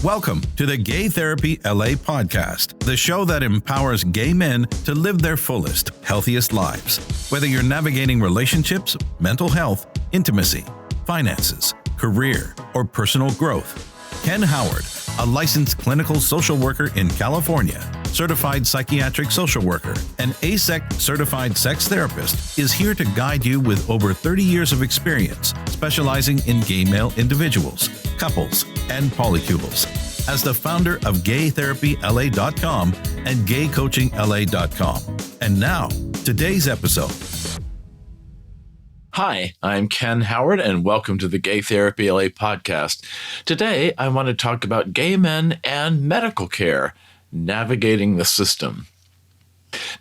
Welcome to the Gay Therapy LA podcast, the show that empowers gay men to live their fullest, healthiest lives. Whether you're navigating relationships, mental health, intimacy, finances, career, or personal growth, Ken Howard, a licensed clinical social worker in California, certified psychiatric social worker, and ASEC certified sex therapist, is here to guide you with over 30 years of experience, specializing in gay male individuals, couples, and polycules. As the founder of gaytherapyla.com and gaycoachingla.com. And now, today's episode. Hi, I'm Ken Howard, and welcome to the Gay Therapy LA podcast. Today, I want to talk about gay men and medical care, navigating the system.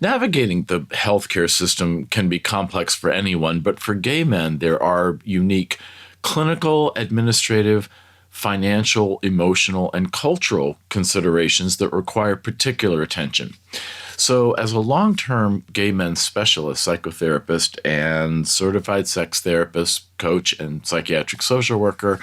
Navigating the healthcare system can be complex for anyone, but for gay men, there are unique clinical, administrative, financial, emotional, and cultural considerations that require particular attention. So as a long-term gay men's specialist, psychotherapist, and certified sex therapist, coach, and psychiatric social worker,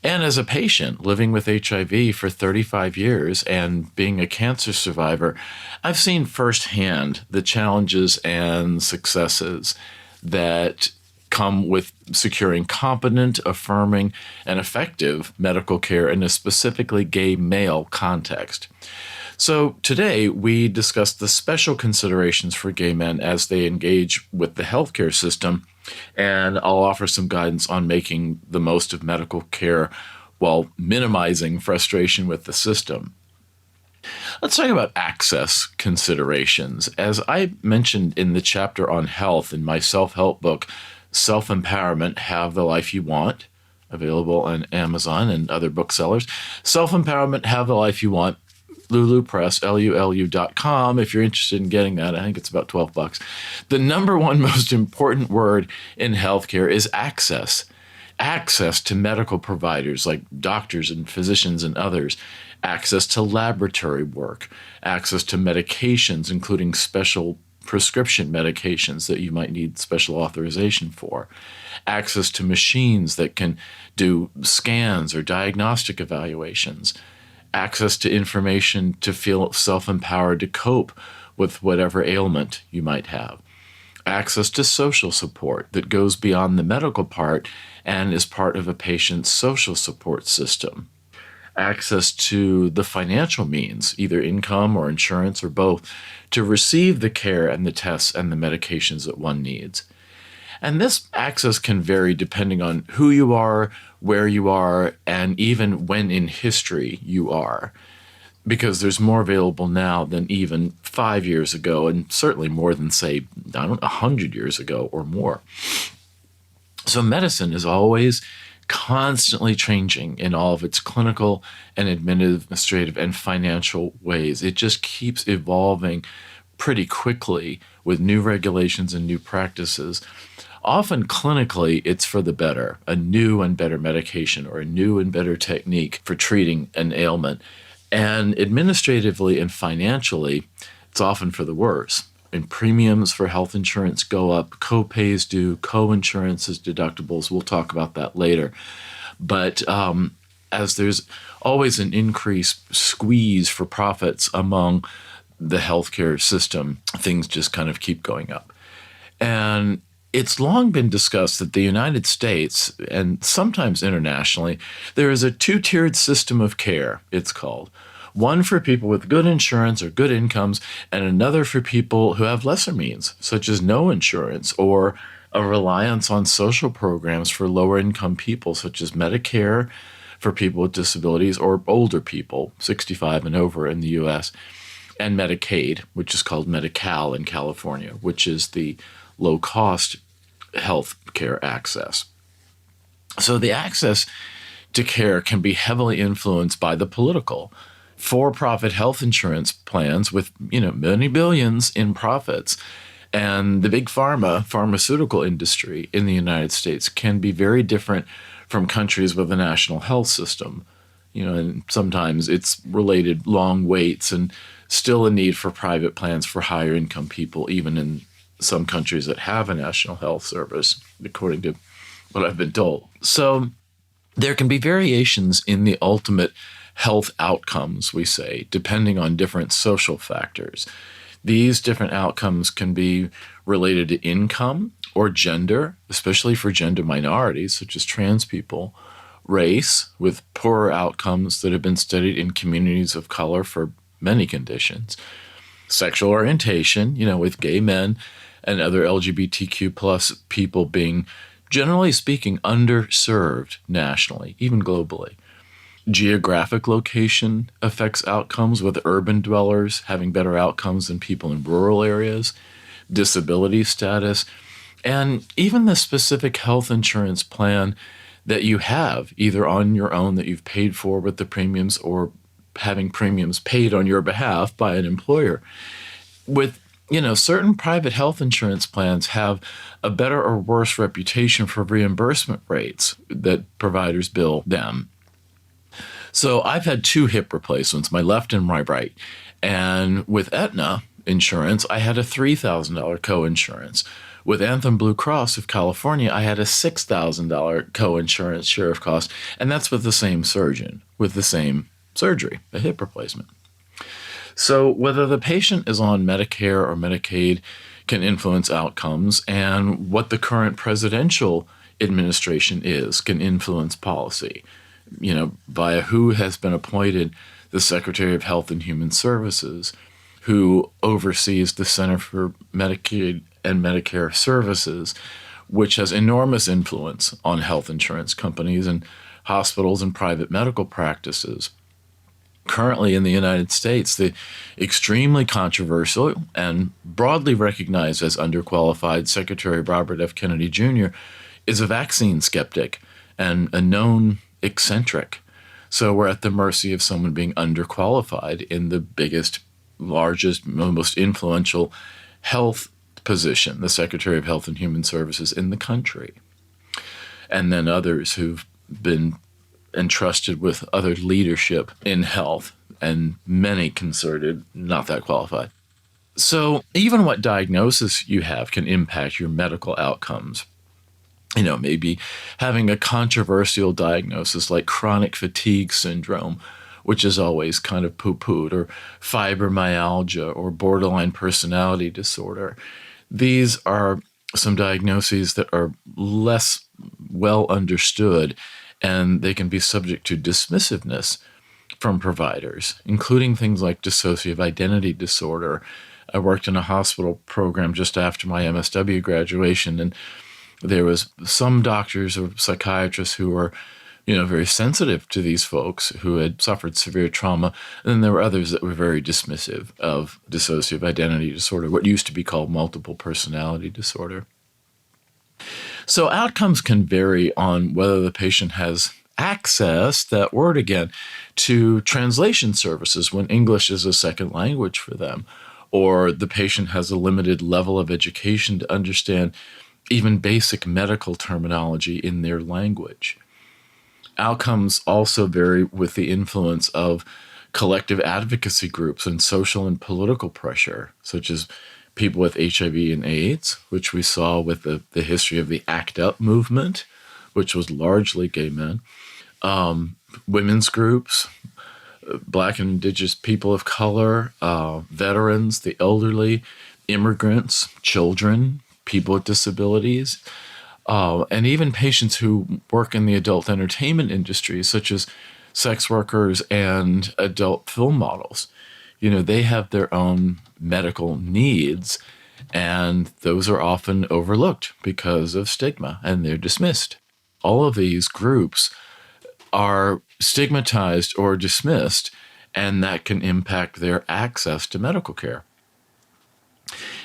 and as a patient living with HIV for 35 years and being a cancer survivor, I've seen firsthand the challenges and successes that come with securing competent, affirming, and effective medical care in a specifically gay male context. So today we discuss the special considerations for gay men as they engage with the healthcare system, and I'll offer some guidance on making the most of medical care while minimizing frustration with the system. Let's talk about access considerations. As I mentioned in the chapter on health in my self-help book, Self-Empowerment, Have the Life You Want, available on Amazon and other booksellers. Self-Empowerment, Have the Life You Want, Lulu Press, LULU.com. If you're interested in getting that, I think it's about $12. The number one most important word in healthcare is access. Access to medical providers like doctors and physicians and others. Access to laboratory work. Access to medications, including special prescription medications that you might need special authorization for, access to machines that can do scans or diagnostic evaluations, access to information to feel self-empowered to cope with whatever ailment you might have, access to social support that goes beyond the medical part and is part of a patient's social support system, access to the financial means, either income or insurance or both, to receive the care and the tests and the medications that one needs. And this access can vary depending on who you are, where you are, and even when in history you are, because there's more available now than even 5 years ago, and certainly more than, say, 100 years ago or more. So medicine is always constantly changing in all of its clinical and administrative and financial ways. It just keeps evolving pretty quickly with new regulations and new practices. Often clinically, it's for the better, a new and better medication or a new and better technique for treating an ailment. And administratively and financially, it's often for the worse. And premiums for health insurance go up, co-pays do, co-insurances, deductibles. We'll talk about that later. But as there's always an increased squeeze for profits among the healthcare system, things just kind of keep going up. And it's long been discussed that the United States, and sometimes internationally, there is a two-tiered system of care, it's called. One for people with good insurance or good incomes, and another for people who have lesser means, such as no insurance or a reliance on social programs for lower income people, such as Medicare for people with disabilities or older people, 65 and over in the U.S., and Medicaid, which is called Medi-Cal in California, which is the low-cost health care access. So the access to care can be heavily influenced by the political. For-profit health insurance plans with, many billions in profits, and the big pharmaceutical industry in the United States can be very different from countries with a national health system. And sometimes it's related long waits and still a need for private plans for higher income people, even in some countries that have a national health service, according to what I've been told. So there can be variations in the ultimate health outcomes, we say, depending on different social factors. These different outcomes can be related to income or gender, especially for gender minorities, such as trans people, race, with poorer outcomes that have been studied in communities of color for many conditions, sexual orientation, with gay men and other LGBTQ plus people being, generally speaking, underserved nationally, even globally. Geographic location affects outcomes, with urban dwellers having better outcomes than people in rural areas, disability status, and even the specific health insurance plan that you have, either on your own that you've paid for with the premiums or having premiums paid on your behalf by an employer. With certain private health insurance plans have a better or worse reputation for reimbursement rates that providers bill them. So I've had 2 hip replacements, my left and my right. And with Aetna insurance, I had a $3,000 co-insurance. With Anthem Blue Cross of California, I had a $6,000 co-insurance share of cost. And that's with the same surgeon, with the same surgery, a hip replacement. So whether the patient is on Medicare or Medicaid can influence outcomes, and what the current presidential administration is can influence policy, via who has been appointed the Secretary of Health and Human Services, who oversees the Center for Medicaid and Medicare Services, which has enormous influence on health insurance companies and hospitals and private medical practices. Currently in the United States, the extremely controversial and broadly recognized as underqualified Secretary Robert F. Kennedy Jr. is a vaccine skeptic and a known eccentric. So we're at the mercy of someone being underqualified in the biggest, largest, most influential health position, the Secretary of Health and Human Services in the country. And then others who've been entrusted with other leadership in health, and many considered not that qualified. So even what diagnosis you have can impact your medical outcomes. Maybe having a controversial diagnosis like chronic fatigue syndrome, which is always kind of poo-pooed, or fibromyalgia, or borderline personality disorder. These are some diagnoses that are less well understood, and they can be subject to dismissiveness from providers, including things like dissociative identity disorder. I worked in a hospital program just after my MSW graduation, and there was some doctors or psychiatrists who were, very sensitive to these folks who had suffered severe trauma. And then there were others that were very dismissive of dissociative identity disorder, what used to be called multiple personality disorder. So outcomes can vary on whether the patient has access, that word again, to translation services when English is a second language for them, or the patient has a limited level of education to understand even basic medical terminology in their language. Outcomes also vary with the influence of collective advocacy groups and social and political pressure, such as people with HIV and AIDS, which we saw with the history of the ACT UP movement, which was largely gay men, women's groups, Black and Indigenous people of color, veterans, the elderly, immigrants, children, people with disabilities, and even patients who work in the adult entertainment industry, such as sex workers and adult film models. They have their own medical needs, and those are often overlooked because of stigma, and they're dismissed. All of these groups are stigmatized or dismissed, and that can impact their access to medical care.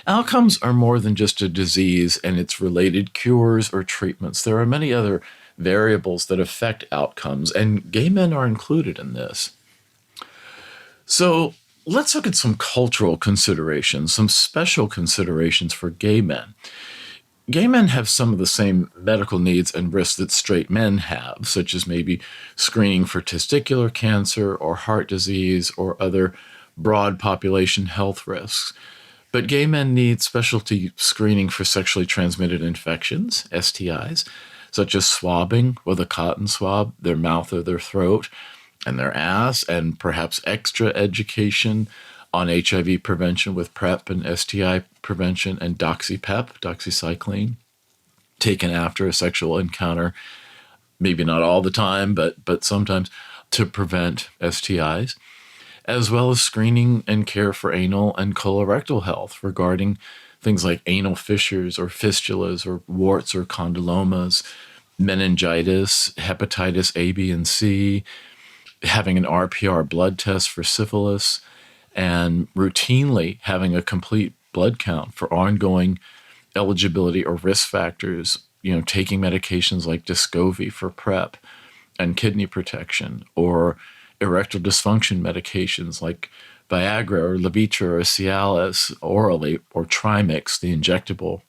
Outcomes are more than just a disease and its related cures or treatments. There are many other variables that affect outcomes, and gay men are included in this. So let's look at some cultural considerations, some special considerations for gay men. Gay men have some of the same medical needs and risks that straight men have, such as maybe screening for testicular cancer or heart disease or other broad population health risks. But gay men need specialty screening for sexually transmitted infections, STIs, such as swabbing with a cotton swab, their mouth or their throat, and their ass, and perhaps extra education on HIV prevention with PrEP and STI prevention and doxycycline, taken after a sexual encounter, maybe not all the time, but sometimes, to prevent STIs, as well as screening and care for anal and colorectal health regarding things like anal fissures or fistulas or warts or condylomas, meningitis, hepatitis A, B, and C, having an RPR blood test for syphilis, and routinely having a complete blood count for ongoing eligibility or risk factors, taking medications like Descovy for PrEP and kidney protection, or erectile dysfunction medications like Viagra or Levitra or Cialis orally, or Trimix, the injectable.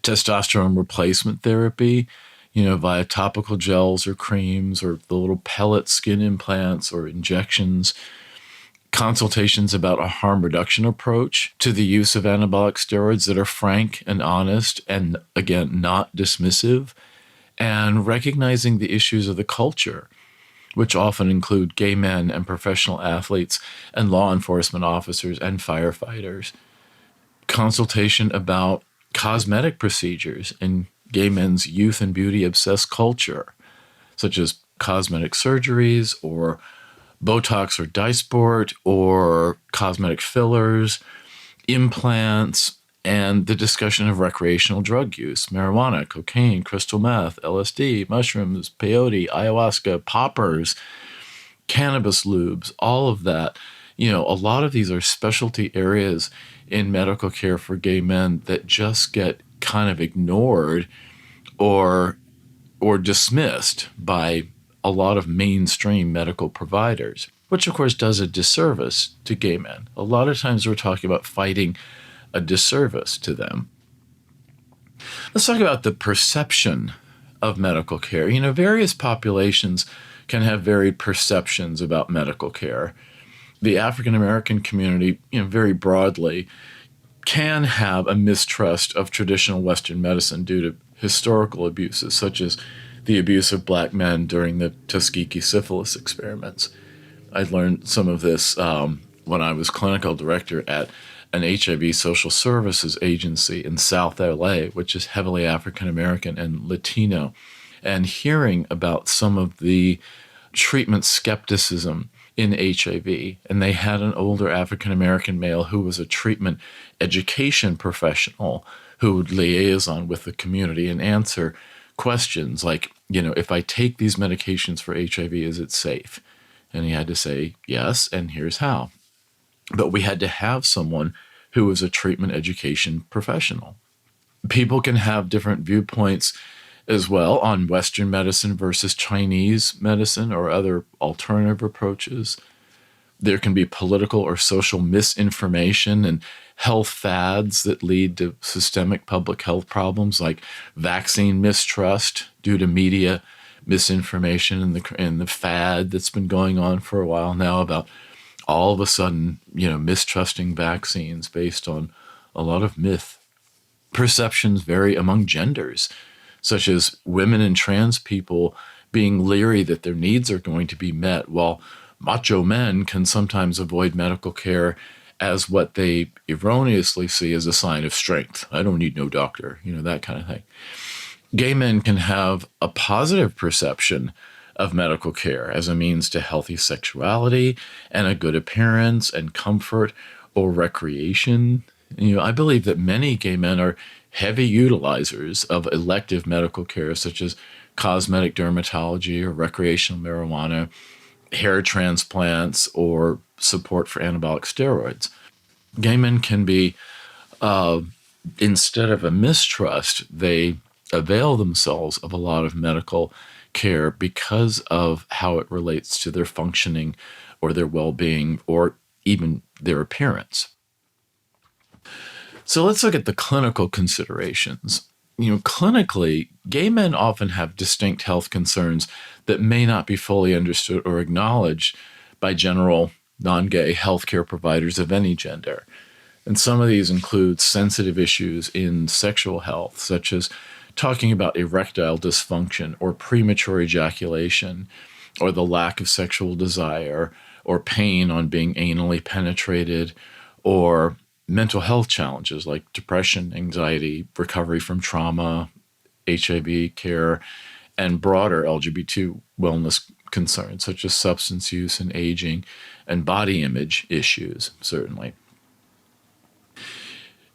Testosterone replacement therapy, via topical gels or creams or the little pellet skin implants or injections. Consultations about a harm reduction approach to the use of anabolic steroids that are frank and honest and, again, not dismissive. And recognizing the issues of the culture, which often include gay men and professional athletes and law enforcement officers and firefighters. Consultation about cosmetic procedures in gay men's youth and beauty-obsessed culture, such as cosmetic surgeries or Botox or Dysport or cosmetic fillers, implants, and the discussion of recreational drug use, marijuana, cocaine, crystal meth, LSD, mushrooms, peyote, ayahuasca, poppers, cannabis lubes, all of that. A lot of these are specialty areas in medical care for gay men that just get kind of ignored or dismissed by a lot of mainstream medical providers, which of course does a disservice to gay men. A lot of times we're talking about fighting a disservice to them. Let's talk about the perception of medical care. Various populations can have varied perceptions about medical care. The African American community, very broadly, can have a mistrust of traditional Western medicine due to historical abuses, such as the abuse of black men during the Tuskegee syphilis experiments. I learned some of this when I was clinical director at an HIV social services agency in South LA, which is heavily African American and Latino, and hearing about some of the treatment skepticism in HIV. And they had an older African American male who was a treatment education professional who would liaison with the community and answer questions like, if I take these medications for HIV, is it safe? And he had to say, yes, and here's how. But we had to have someone who was a treatment education professional. People can have different viewpoints as well on Western medicine versus Chinese medicine or other alternative approaches. There can be political or social misinformation and health fads that lead to systemic public health problems like vaccine mistrust due to media misinformation and the fad that's been going on for a while now about all of a sudden, mistrusting vaccines based on a lot of myth. Perceptions vary among genders, such as women and trans people being leery that their needs are going to be met, while macho men can sometimes avoid medical care as what they erroneously see as a sign of strength. I don't need no doctor, that kind of thing. Gay men can have a positive perception of medical care as a means to healthy sexuality and a good appearance and comfort or recreation. I believe that many gay men are heavy utilizers of elective medical care, such as cosmetic dermatology or recreational marijuana, hair transplants, or support for anabolic steroids. Gay men can be, instead of a mistrust, they avail themselves of a lot of medical care because of how it relates to their functioning or their well-being or even their appearance. So let's look at the clinical considerations. Clinically, gay men often have distinct health concerns that may not be fully understood or acknowledged by general non-gay healthcare providers of any gender. And some of these include sensitive issues in sexual health, such as talking about erectile dysfunction or premature ejaculation, or the lack of sexual desire, or pain on being anally penetrated, or mental health challenges like depression, anxiety, recovery from trauma, HIV care, and broader LGBT wellness concerns such as substance use and aging and body image issues, certainly.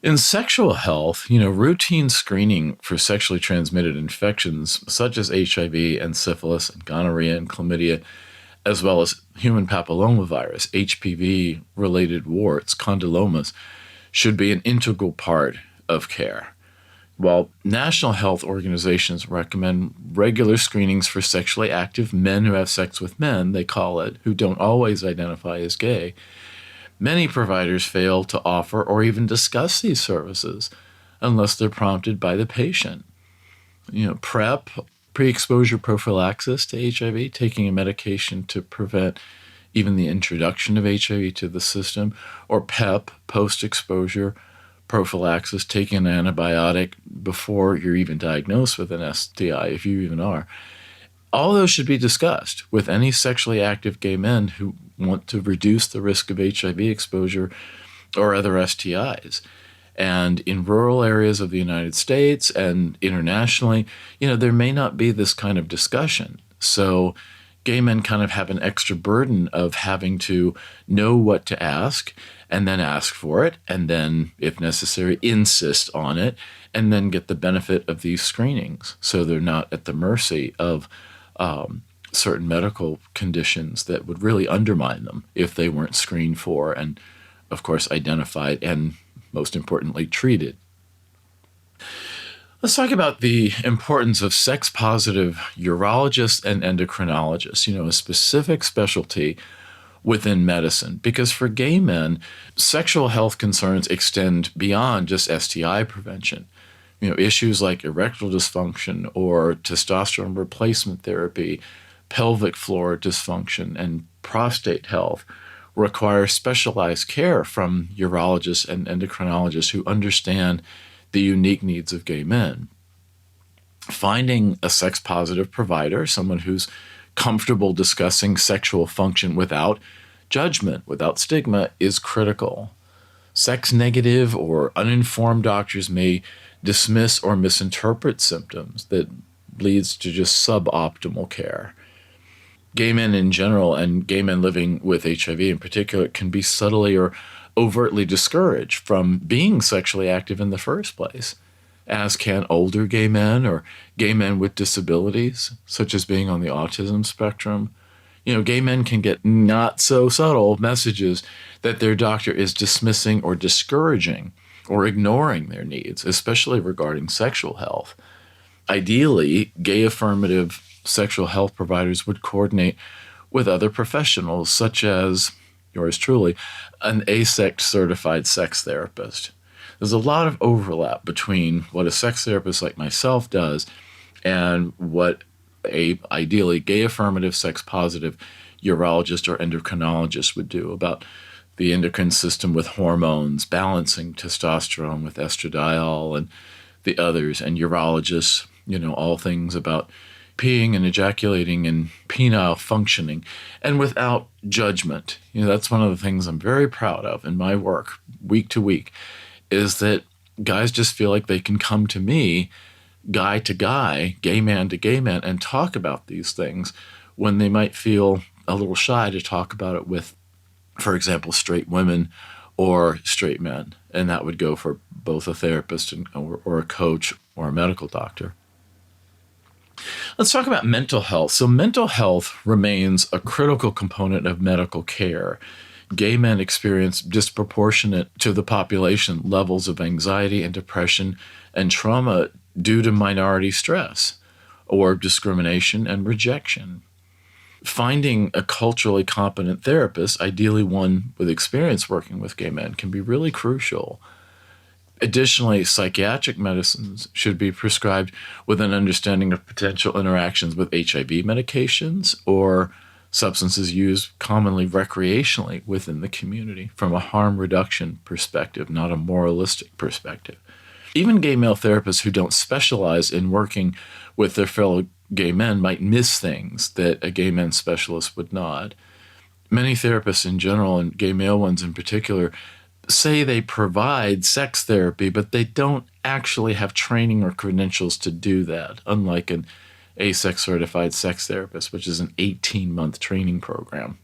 In sexual health, routine screening for sexually transmitted infections such as HIV and syphilis and gonorrhea and chlamydia, as well as human papillomavirus, HPV-related warts, condylomas, should be an integral part of care. While national health organizations recommend regular screenings for sexually active men who have sex with men, they call it, who don't always identify as gay, many providers fail to offer or even discuss these services unless they're prompted by the patient. PrEP, pre-exposure prophylaxis to HIV, taking a medication to prevent even the introduction of HIV to the system, or PEP, post-exposure prophylaxis, taking an antibiotic before you're even diagnosed with an STI, if you even are. All those should be discussed with any sexually active gay men who want to reduce the risk of HIV exposure or other STIs. And in rural areas of the United States and internationally, there may not be this kind of discussion. So gay men kind of have an extra burden of having to know what to ask and then ask for it, and then, if necessary, insist on it, and then get the benefit of these screenings. So they're not at the mercy of certain medical conditions that would really undermine them if they weren't screened for and, of course, identified and, most importantly, treated. Let's talk about the importance of sex-positive urologists and endocrinologists, a specific specialty within medicine. Because for gay men, sexual health concerns extend beyond just STI prevention. Issues like erectile dysfunction or testosterone replacement therapy, pelvic floor dysfunction, and prostate health require specialized care from urologists and endocrinologists who understand the unique needs of gay men. Finding a sex-positive provider, someone who's comfortable discussing sexual function without judgment, without stigma, is critical. Sex-negative or uninformed doctors may dismiss or misinterpret symptoms that leads to just suboptimal care. Gay men in general and gay men living with HIV in particular can be subtly or overtly discouraged from being sexually active in the first place, as can older gay men or gay men with disabilities, such as being on the autism spectrum. Gay men can get not so subtle messages that their doctor is dismissing or discouraging or ignoring their needs, especially regarding sexual health. Ideally, gay affirmative sexual health providers would coordinate with other professionals, such as yours truly, an AASECT certified sex therapist. There's a lot of overlap between what a sex therapist like myself does and what a ideally gay affirmative sex positive urologist or endocrinologist would do about the endocrine system with hormones, balancing testosterone with estradiol and the others, and urologists, all things about peeing and ejaculating and penile functioning, and without judgment. That's one of the things I'm very proud of in my work, week to week, is that guys just feel like they can come to me, guy to guy, gay man to gay man, and talk about these things when they might feel a little shy to talk about it with, for example, straight women or straight men. And that would go for both a therapist or a coach or a medical doctor. Let's talk about mental health. So mental health remains a critical component of medical care. Gay men experience disproportionate to the population levels of anxiety and depression and trauma due to minority stress or discrimination and rejection. Finding a culturally competent therapist, ideally one with experience working with gay men, can be really crucial. Additionally, psychiatric medicines should be prescribed with an understanding of potential interactions with HIV medications or substances used commonly recreationally within the community from a harm reduction perspective, not a moralistic perspective. Even gay male therapists who don't specialize in working with their fellow gay men might miss things that a gay men specialist would not. Many therapists in general, and gay male ones in particular, say they provide sex therapy, but they don't actually have training or credentials to do that, unlike an ASEX certified sex therapist, which is an 18-month training program.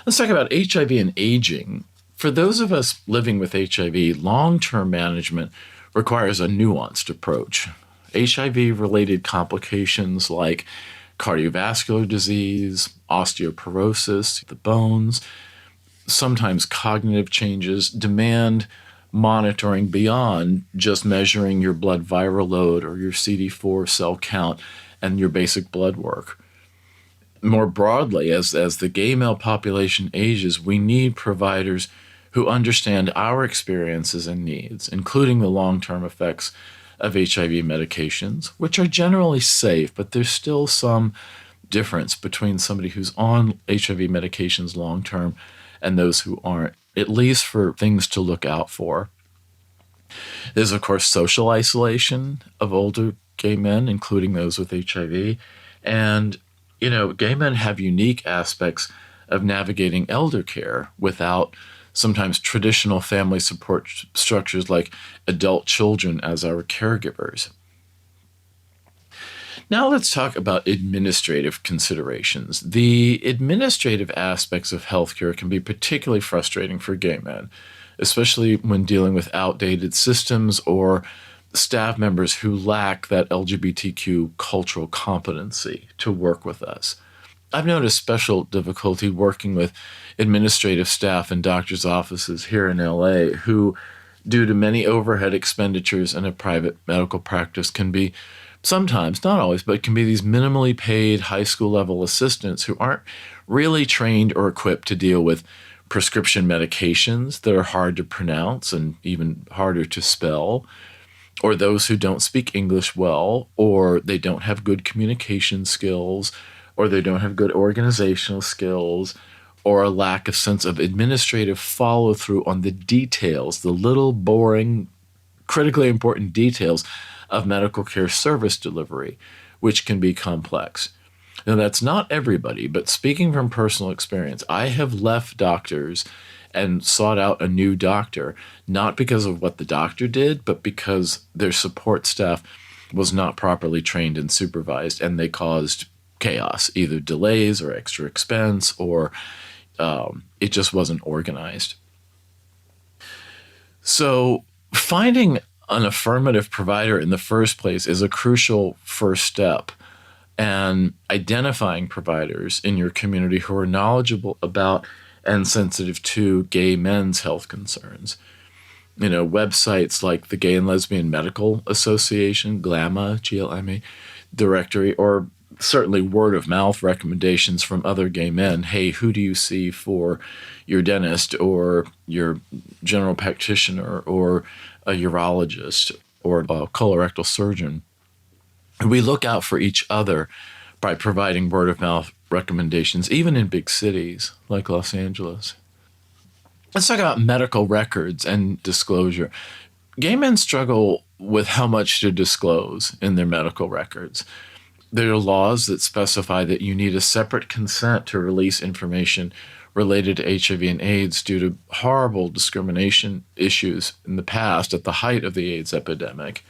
Let's talk about HIV and aging. For those of us living with HIV, long-term management requires a nuanced approach. HIV-related complications like cardiovascular disease, osteoporosis, the bones, sometimes cognitive changes demand monitoring beyond just measuring your blood viral load or your CD4 cell count and your basic blood work. More broadly, as the gay male population ages, we need providers who understand our experiences and needs, including the long-term effects of HIV medications, which are generally safe, but there's still some difference between somebody who's on HIV medications long-term and those who aren't, at least for things to look out for. There's, of course, social isolation of older gay men, including those with HIV. And, gay men have unique aspects of navigating elder care without sometimes traditional family support structures like adult children as our caregivers. Now let's talk about administrative considerations. The administrative aspects of healthcare can be particularly frustrating for gay men, especially when dealing with outdated systems or staff members who lack that LGBTQ cultural competency to work with us. I've noticed special difficulty working with administrative staff in doctors' offices here in LA who, due to many overhead expenditures in a private medical practice, can be sometimes, not always, but can be these minimally paid high school level assistants who aren't really trained or equipped to deal with prescription medications that are hard to pronounce and even harder to spell, or those who don't speak English well, or they don't have good communication skills, or they don't have good organizational skills, or a lack of sense of administrative follow-through on the details, the little boring, critically important details of medical care service delivery, which can be complex. Now, that's not everybody, but speaking from personal experience, I have left doctors and sought out a new doctor, not because of what the doctor did, but because their support staff was not properly trained and supervised, and they caused chaos, either delays or extra expense, or it just wasn't organized. So finding an affirmative provider in the first place is a crucial first step. And identifying providers in your community who are knowledgeable about and sensitive to gay men's health concerns. Websites like the Gay and Lesbian Medical Association, GLAMA, GLMA, directory, or certainly word of mouth recommendations from other gay men. Hey, who do you see for your dentist or your general practitioner or a urologist or a colorectal surgeon? We look out for each other by providing word of mouth recommendations, even in big cities like Los Angeles. Let's talk about medical records and disclosure. Gay men struggle with how much to disclose in their medical records. There are laws that specify that you need a separate consent to release information related to HIV and AIDS due to horrible discrimination issues in the past at the height of the AIDS epidemic.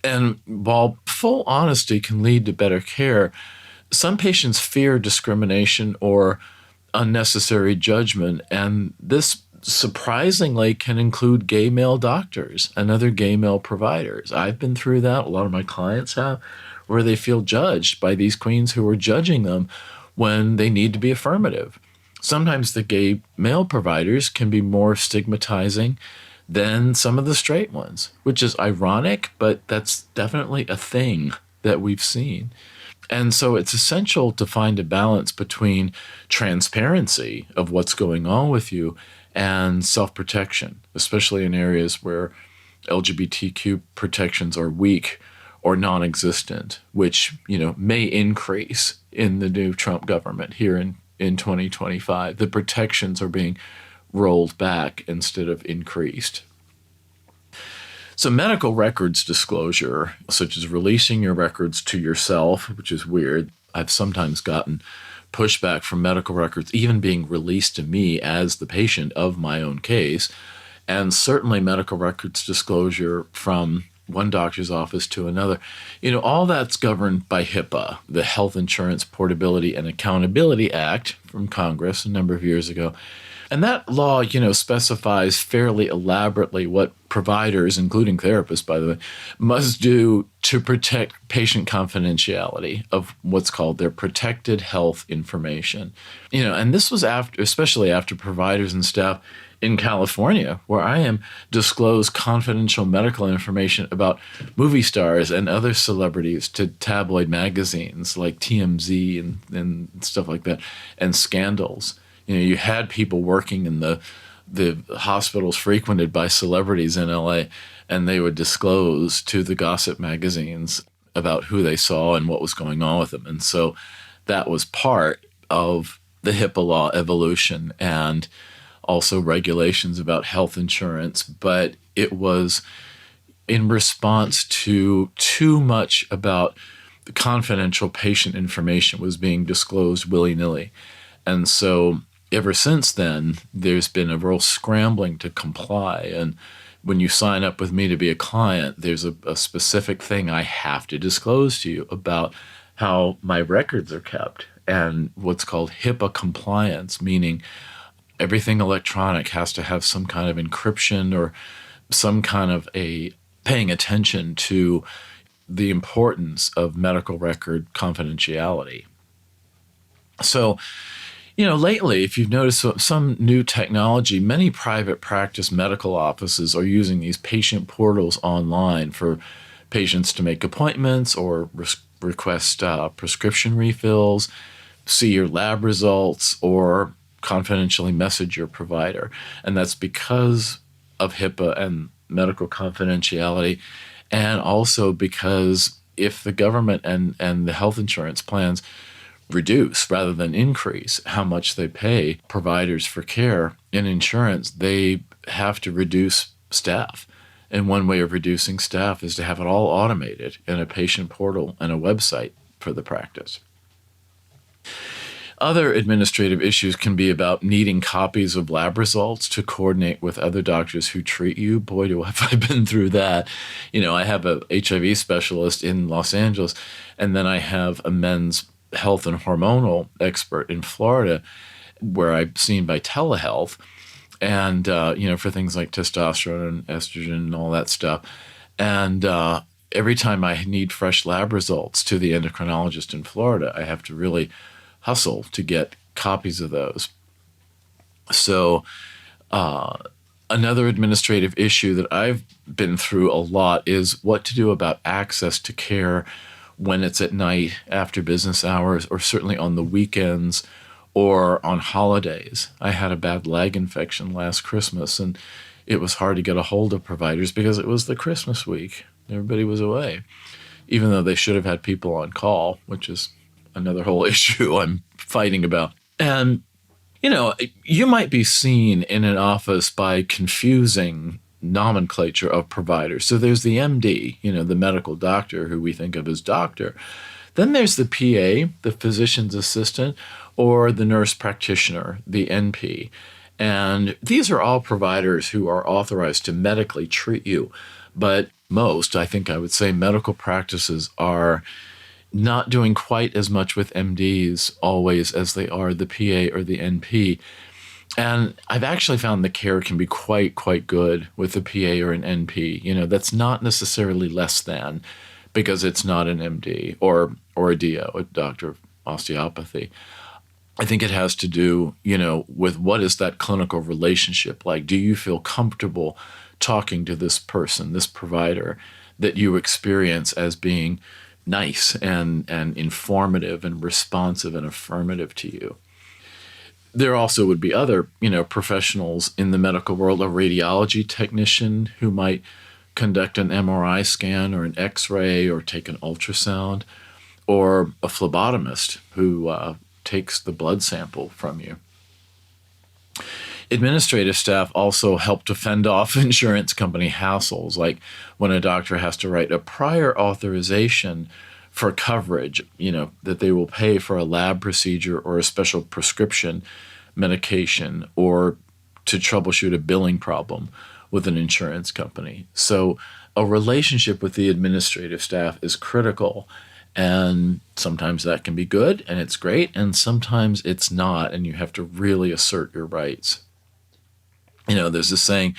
And while full honesty can lead to better care, some patients fear discrimination or unnecessary judgment, and this surprisingly can include gay male doctors and other gay male providers. I've been through that. A lot of my clients have, where they feel judged by these queens who are judging them when they need to be affirmative. Sometimes the gay male providers can be more stigmatizing than some of the straight ones, which is ironic, but that's definitely a thing that we've seen. And so it's essential to find a balance between transparency of what's going on with you and self-protection, especially in areas where LGBTQ protections are weak or non-existent, which may increase in the new Trump government here in 2025. The protections are being rolled back instead of increased. So medical records disclosure, such as releasing your records to yourself, which is weird. I've sometimes gotten pushback from medical records even being released to me as the patient of my own case, and certainly medical records disclosure from one doctor's office to another. All that's governed by HIPAA, the Health Insurance Portability and Accountability Act from Congress a number of years ago. And that law, specifies fairly elaborately what providers, including therapists, by the way, must do to protect patient confidentiality of what's called their protected health information. And this was especially after providers and staff in California, where I am, disclose confidential medical information about movie stars and other celebrities to tabloid magazines like TMZ and stuff like that, and scandals. You had people working in the hospitals frequented by celebrities in LA, and they would disclose to the gossip magazines about who they saw and what was going on with them. And so that was part of the HIPAA law evolution and also regulations about health insurance. But it was in response to too much about the confidential patient information was being disclosed willy-nilly. And so ever since then, there's been a real scrambling to comply. And when you sign up with me to be a client, there's a specific thing I have to disclose to you about how my records are kept and what's called HIPAA compliance, meaning everything electronic has to have some kind of encryption or some kind of a paying attention to the importance of medical record confidentiality. So, lately, if you've noticed some new technology, many private practice medical offices are using these patient portals online for patients to make appointments or request prescription refills, see your lab results, or confidentially message your provider. And that's because of HIPAA and medical confidentiality, and also because if the government and the health insurance plans reduce rather than increase how much they pay providers for care in insurance, they have to reduce staff. And one way of reducing staff is to have it all automated in a patient portal and a website for the practice. Other administrative issues can be about needing copies of lab results to coordinate with other doctors who treat you. Boy, have I been through that. I have a HIV specialist in Los Angeles, and then I have a men's health and hormonal expert in Florida where I'm seen by telehealth and, for things like testosterone and estrogen and all that stuff. And every time I need fresh lab results to the endocrinologist in Florida, I have to really hustle to get copies of those. So another administrative issue that I've been through a lot is what to do about access to care when it's at night after business hours, or certainly on the weekends or on holidays. I had a bad leg infection last Christmas, and it was hard to get a hold of providers because it was the Christmas week. Everybody was away, even though they should have had people on call, which is another whole issue I'm fighting about. And, you might be seen in an office by confusing nomenclature of providers. So there's the MD, the medical doctor who we think of as doctor. Then there's the PA, the physician's assistant, or the nurse practitioner, the NP. And these are all providers who are authorized to medically treat you. But most, I think I would say, medical practices are not doing quite as much with MDs always as they are the PA or the NP. And I've actually found the care can be quite good with a PA or an NP. That's not necessarily less than because it's not an MD or a DO, a doctor of osteopathy. I think it has to do, with what is that clinical relationship like? Do you feel comfortable talking to this person, this provider that you experience as being nice and informative and responsive and affirmative to you? There also would be other, professionals in the medical world, a radiology technician who might conduct an MRI scan or an X-ray or take an ultrasound, or a phlebotomist who takes the blood sample from you. Administrative staff also help to fend off insurance company hassles, like when a doctor has to write a prior authorization for coverage, that they will pay for a lab procedure or a special prescription medication, or to troubleshoot a billing problem with an insurance company. So a relationship with the administrative staff is critical. And sometimes that can be good and it's great, and sometimes it's not, and you have to really assert your rights. There's this saying,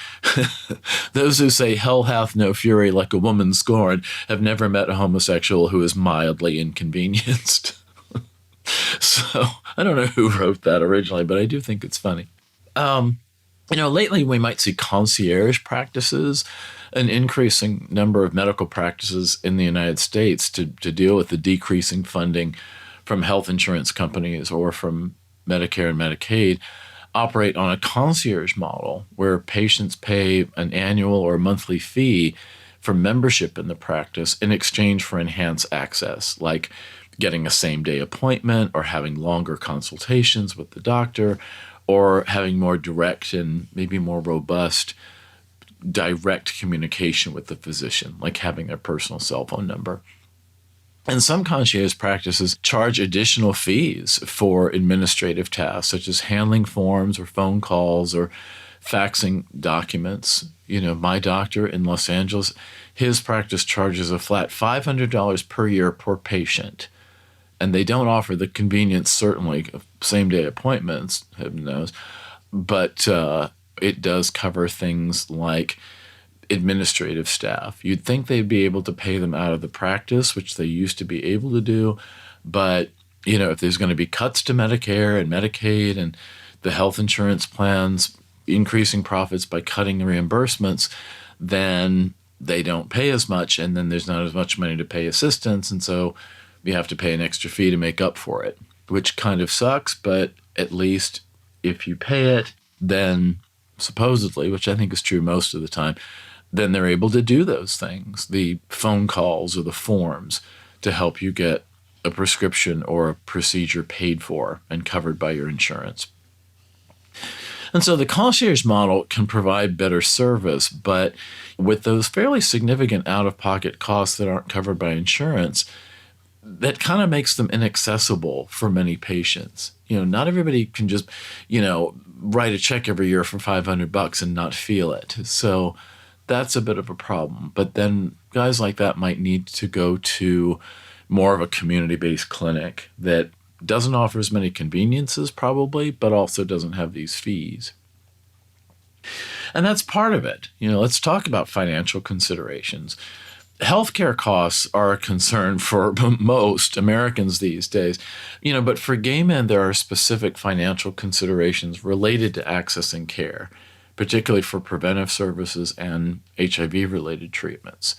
those who say hell hath no fury like a woman scorned have never met a homosexual who is mildly inconvenienced. So I don't know who wrote that originally, but I do think it's funny. Lately we might see concierge practices, an increasing number of medical practices in the United States to deal with the decreasing funding from health insurance companies or from Medicare and Medicaid, operate on a concierge model where patients pay an annual or monthly fee for membership in the practice in exchange for enhanced access, like getting a same-day appointment or having longer consultations with the doctor, or having more direct and maybe more robust direct communication with the physician, like having their personal cell phone number. And some concierge practices charge additional fees for administrative tasks, such as handling forms or phone calls or faxing documents. My doctor in Los Angeles, his practice charges a flat $500 per year per patient. And they don't offer the convenience, certainly, of same-day appointments, heaven knows, but it does cover things like administrative staff. You'd think they'd be able to pay them out of the practice, which they used to be able to do, but if there's going to be cuts to Medicare and Medicaid and the health insurance plans increasing profits by cutting the reimbursements, then they don't pay as much, and then there's not as much money to pay assistants, and so you have to pay an extra fee to make up for it, which kind of sucks, but at least if you pay it, then supposedly, which I think is true most of the time, then they're able to do those things, the phone calls or the forms, to help you get a prescription or a procedure paid for and covered by your insurance. And so the concierge model can provide better service, but with those fairly significant out-of-pocket costs that aren't covered by insurance, that kind of makes them inaccessible for many patients. Not everybody can just, write a check every year for $500 and not feel it. So that's a bit of a problem. But then guys like that might need to go to more of a community-based clinic that doesn't offer as many conveniences probably, but also doesn't have these fees. And that's part of it. Let's talk about financial considerations. Healthcare costs are a concern for most Americans these days, but for gay men, there are specific financial considerations related to accessing care, particularly for preventive services and HIV-related treatments.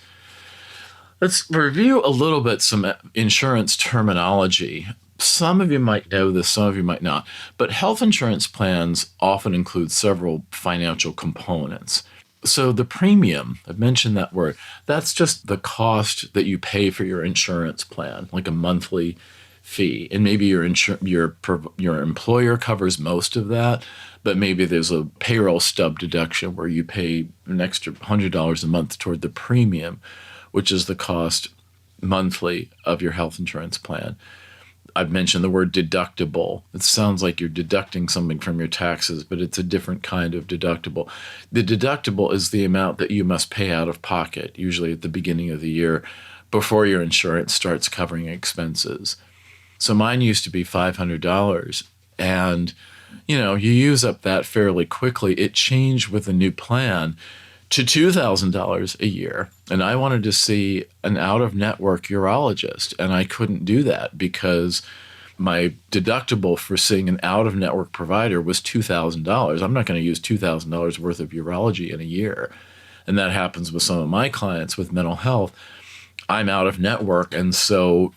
Let's review a little bit some insurance terminology. Some of you might know this, some of you might not, but health insurance plans often include several financial components. So the premium, I've mentioned that word, that's just the cost that you pay for your insurance plan, like a monthly fee. And maybe your employer covers most of that, but maybe there's a payroll stub deduction where you pay an extra $100 a month toward the premium, which is the cost monthly of your health insurance plan. I've mentioned the word deductible. It sounds like you're deducting something from your taxes, but it's a different kind of deductible. The deductible is the amount that you must pay out of pocket, usually at the beginning of the year, before your insurance starts covering expenses. So mine used to be $500, and you use up that fairly quickly. It changed with a new plan to $2,000 a year. And I wanted to see an out-of-network urologist, and I couldn't do that because my deductible for seeing an out-of-network provider was $2,000. I'm not going to use $2,000 worth of urology in a year. And that happens with some of my clients with mental health. I'm out of network, and so,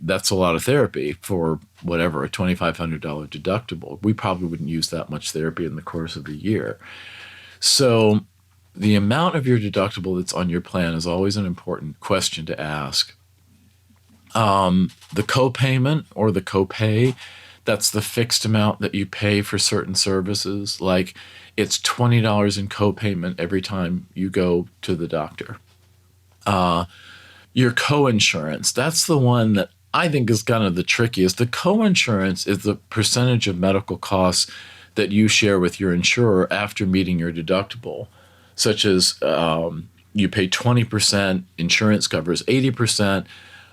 that's a lot of therapy for whatever, a $2,500 deductible. We probably wouldn't use that much therapy in the course of the year. So the amount of your deductible that's on your plan is always an important question to ask. The copayment or the copay, That's the fixed amount that you pay for certain services. Like it's $20 in copayment every time you go to the doctor. Your coinsurance, that's the one that I think is kind of the trickiest. The coinsurance is the percentage of medical costs that you share with your insurer after meeting your deductible, such as you pay 20%, insurance covers 80%,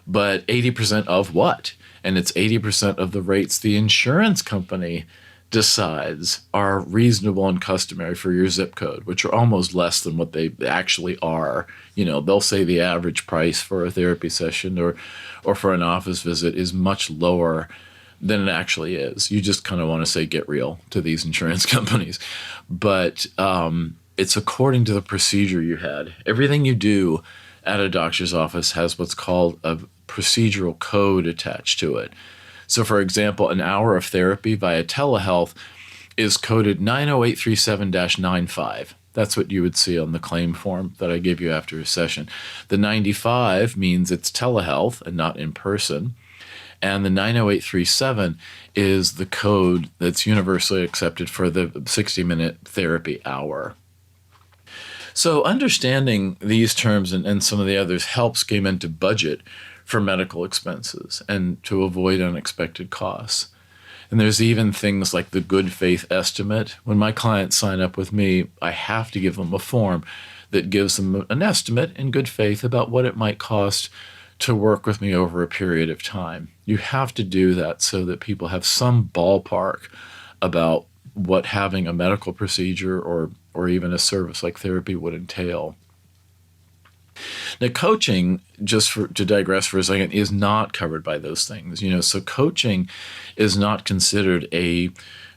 but 80% of what? And it's 80% of the rates the insurance company decides are reasonable and customary for your zip code, which are almost less than what they actually are. They'll say the average price for a therapy session or for an office visit is much lower than it actually is. You just kind of want to say, get real to these insurance companies. But it's according to the procedure you had. Everything you do at a doctor's office has what's called a procedural code attached to it. So, for example, an hour of therapy via telehealth is coded 90837-95. That's what you would see on the claim form that I gave you after a session. The 95 means it's telehealth and not in person. And the 90837 is the code that's universally accepted for the 60-minute therapy hour. So understanding these terms and some of the others helps GayMen to budget for medical expenses and to avoid unexpected costs. And there's even things like the good faith estimate. When my clients sign up with me, I have to give them a form that gives them an estimate in good faith about what it might cost to work with me over a period of time. You have to do that so that people have some ballpark about what having a medical procedure or even a service like therapy would entail. Now, coaching, to digress for a second, is not covered by those things. So coaching is not considered a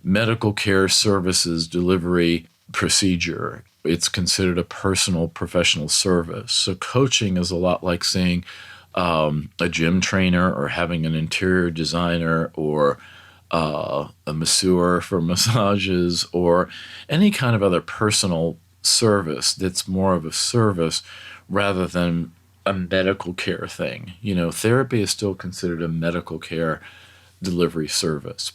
medical care services delivery procedure. It's considered a personal professional service. So coaching is a lot like saying a gym trainer or having an interior designer or a masseur for massages or any kind of other personal service that's more of a service rather than a medical care thing. Therapy is still considered a medical care delivery service.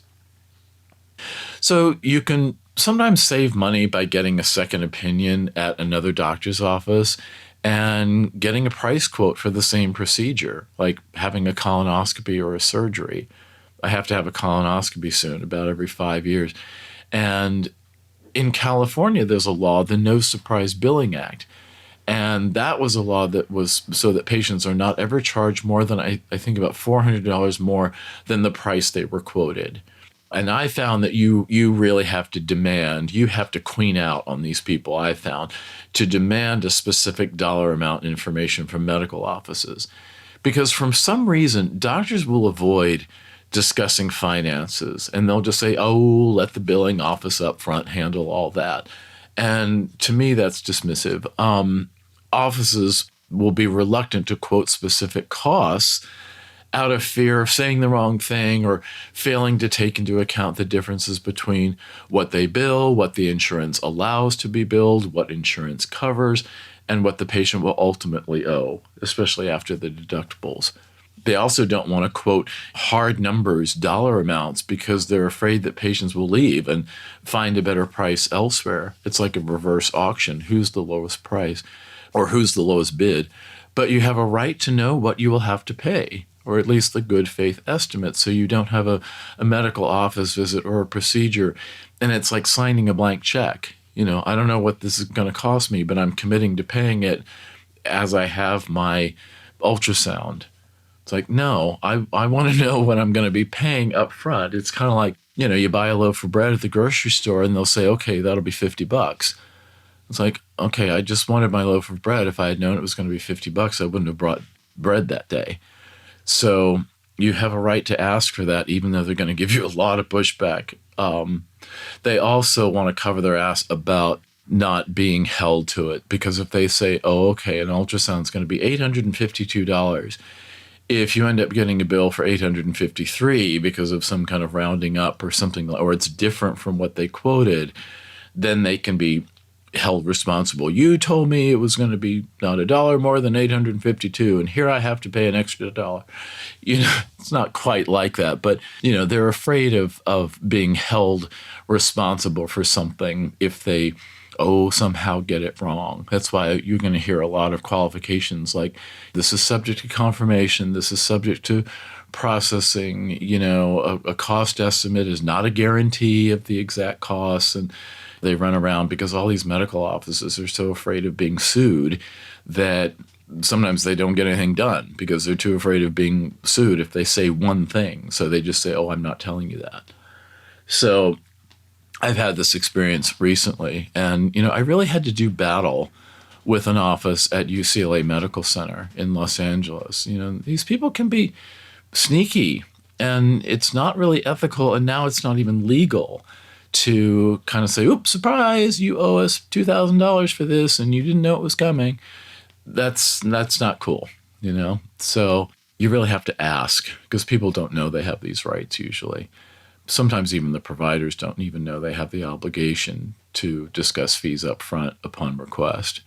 So you can sometimes save money by getting a second opinion at another doctor's office and getting a price quote for the same procedure, like having a colonoscopy or a surgery. I have to have a colonoscopy soon, about every 5 years. And in California, there's a law, the No Surprise Billing Act. And that was a law that was so that patients are not ever charged more than, I think, about $400 more than the price they were quoted. And I found that you really have to demand, you have to queen out on these people, I found, to demand a specific dollar amount information from medical offices. Because for some reason, doctors will avoid discussing finances, and they'll just say, oh, let the billing office up front handle all that. And to me, that's dismissive. Offices will be reluctant to quote specific costs out of fear of saying the wrong thing or failing to take into account the differences between what they bill, what the insurance allows to be billed, what insurance covers, and what the patient will ultimately owe, especially after the deductibles. They also don't want to quote hard numbers, dollar amounts, because they're afraid that patients will leave and find a better price elsewhere. It's like a reverse auction. Who's the lowest price or who's the lowest bid? But you have a right to know what you will have to pay, or at least the good faith estimate, so you don't have a medical office visit or a procedure, and it's like signing a blank check. I don't know what this is going to cost me, but I'm committing to paying it as I have my ultrasound. It's like, no, I want to know what I'm going to be paying up front. It's kind of like, you buy a loaf of bread at the grocery store and they'll say, okay, that'll be $50. It's like, okay, I just wanted my loaf of bread. If I had known it was going to be $50, I wouldn't have brought bread that day. So you have a right to ask for that, even though they're going to give you a lot of pushback. They also want to cover their ass about not being held to it, because if they say, oh, okay, an ultrasound is going to be $852, if you end up getting a bill for $853 because of some kind of rounding up or something, or it's different from what they quoted, then they can be held responsible. You told me it was going to be not $1 more than 852, and here I have to pay an extra $1. It's not quite like that, but they're afraid of being held responsible for something if they somehow get it wrong. That's why you're going to hear a lot of qualifications like this is subject to confirmation, this is subject to processing, a cost estimate is not a guarantee of the exact costs. And they run around because all these medical offices are so afraid of being sued that sometimes they don't get anything done because they're too afraid of being sued if they say one thing. So they just say, I'm not telling you that. So I've had this experience recently, and, I really had to do battle with an office at UCLA Medical Center in Los Angeles. These people can be sneaky, and it's not really ethical, and now it's not even legal to kind of say, oops, surprise, you owe us $2,000 for this, and you didn't know it was coming. That's not cool, So you really have to ask because people don't know they have these rights usually. Sometimes even the providers don't even know they have the obligation to discuss fees up front upon request.